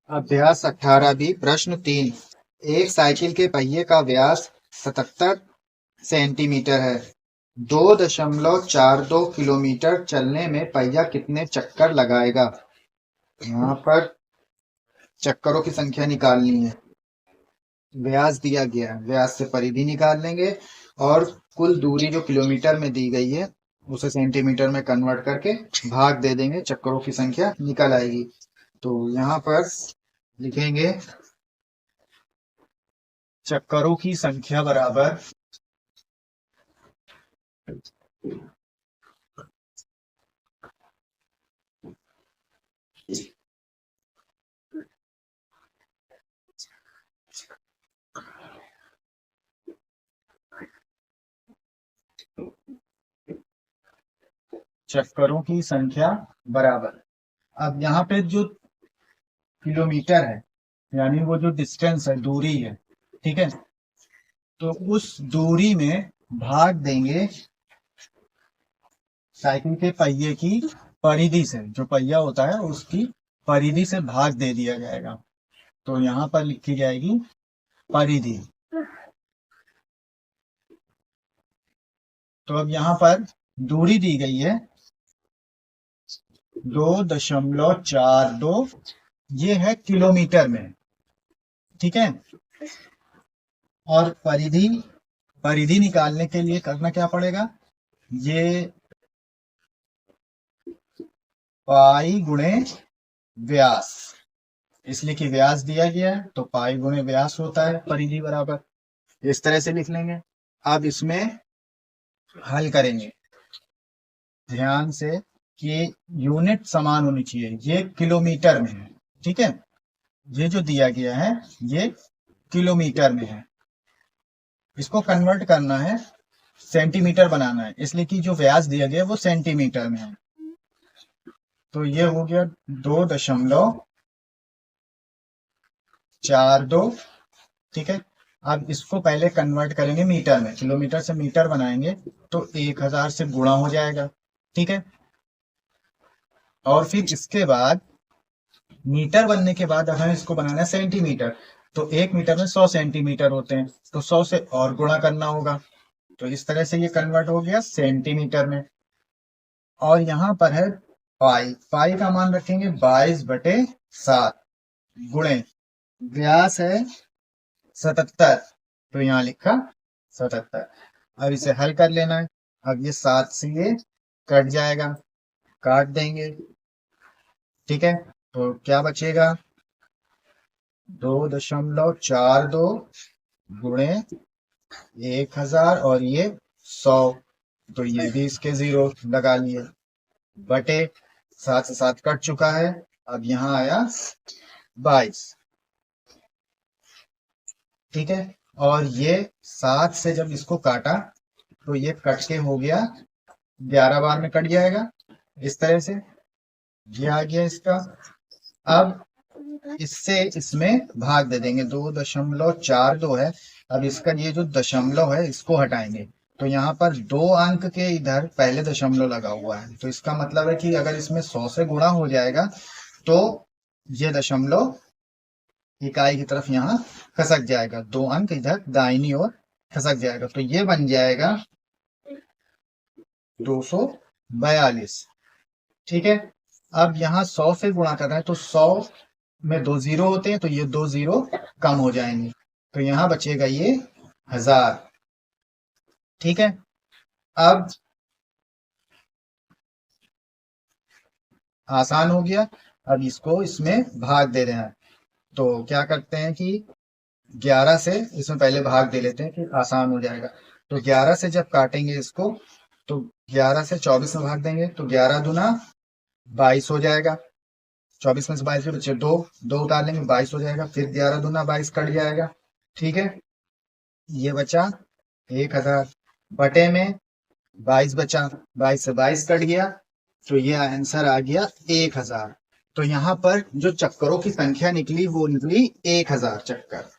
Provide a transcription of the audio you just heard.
अभ्यास 18 प्रश्न 3। एक साइकिल के पहिए का व्यास 77 सेंटीमीटर है। 2.42 किलोमीटर चलने में पहिया कितने चक्कर लगाएगा। यहाँ पर चक्करों की संख्या निकालनी है। व्यास दिया गया है, व्यास से परिधि निकाल लेंगे और कुल दूरी जो किलोमीटर में दी गई है उसे सेंटीमीटर में कन्वर्ट करके भाग दे देंगे, चक्करों की संख्या निकल आएगी। तो यहाँ पर लिखेंगे चक्करों की संख्या बराबर चक्करों की संख्या बराबर। अब यहाँ पे जो किलोमीटर है यानी वो जो डिस्टेंस है, दूरी है, ठीक है, तो उस दूरी में भाग देंगे साइकिल के पहिए की परिधि से। जो पहिया होता है उसकी परिधि से भाग दे दिया जाएगा। तो यहाँ पर लिखी जाएगी परिधि। तो अब यहाँ पर दूरी दी गई है 2.42, ये है किलोमीटर में, ठीक है। और परिधि परिधि निकालने के लिए करना क्या पड़ेगा, ये पाई गुणे व्यास, इसलिए कि व्यास दिया गया है तो पाई गुणे व्यास होता है परिधि बराबर। इस तरह से लिख लेंगे। अब इसमें हल करेंगे ध्यान से कि यूनिट समान होनी चाहिए। ये किलोमीटर में है, ठीक है, ये जो दिया गया है ये किलोमीटर में है। इसको कन्वर्ट करना है, सेंटीमीटर बनाना है, इसलिए कि जो व्यास दिया गया है वो सेंटीमीटर में है। तो ये हो गया 2.42, ठीक है। अब इसको पहले कन्वर्ट करेंगे मीटर में, किलोमीटर से मीटर बनाएंगे तो 1000 से गुणा हो जाएगा, ठीक है। और फिर इसके बाद मीटर बनने के बाद हमें इसको बनाना है सेंटीमीटर। तो 1 मीटर में 100 सेंटीमीटर होते हैं, तो 100 से और गुणा करना होगा। तो इस तरह से ये कन्वर्ट हो गया सेंटीमीटर में। और यहाँ पर है पाई, पाई का मान रखेंगे 22/7 गुणे व्यास है 77, तो यहाँ लिखा 77। अब इसे हल कर लेना है। अब ये 7 से ये कट जाएगा, काट देंगे, ठीक है। तो क्या बचेगा, 2.42 गुणे 1000 और ये 100, तो ये भी इसके जीरो लगा लिए, बटे 7 से 7 कट चुका है। अब यहाँ आया 22, ठीक है। और ये 7 से जब इसको काटा तो ये कट के हो गया 11 बार में कट जाएगा, इस तरह से ये आ गया इसका। अब इससे इसमें भाग दे देंगे, 2.42 है। अब इसका ये जो दशमलव है इसको हटाएंगे, तो यहाँ पर 2 अंक के इधर पहले दशमलव लगा हुआ है, तो इसका मतलब है कि अगर इसमें 100 से गुणा हो जाएगा तो ये दशमलव इकाई की तरफ यहाँ खसक जाएगा, 2 अंक इधर दाहिनी ओर खसक जाएगा, तो ये बन जाएगा 242, ठीक है। अब यहाँ 100 से गुणा कर रहे हैं तो 100 में 2 जीरो होते हैं, तो ये 2 जीरो कम हो जाएंगे, तो यहाँ बचेगा ये 1000, ठीक है। अब आसान हो गया। अब इसको इसमें भाग दे रहे हैं, तो क्या करते हैं कि 11 से इसमें पहले भाग दे लेते हैं कि आसान हो जाएगा। तो 11 से जब काटेंगे इसको तो 11 से 24 में भाग देंगे, तो 11 दूना 22 हो जाएगा। 24 में से 22 में बचे 2, 2 उतार लेंगे 22 हो जाएगा। फिर 11 दूना 22 कट जाएगा, ठीक है। ये बचा 1000, बटे में 22 बचा, 22 से 22 कट गया, तो ये आंसर आ गया 1000। तो यहाँ पर जो चक्करों की संख्या निकली वो निकली 1000 चक्कर।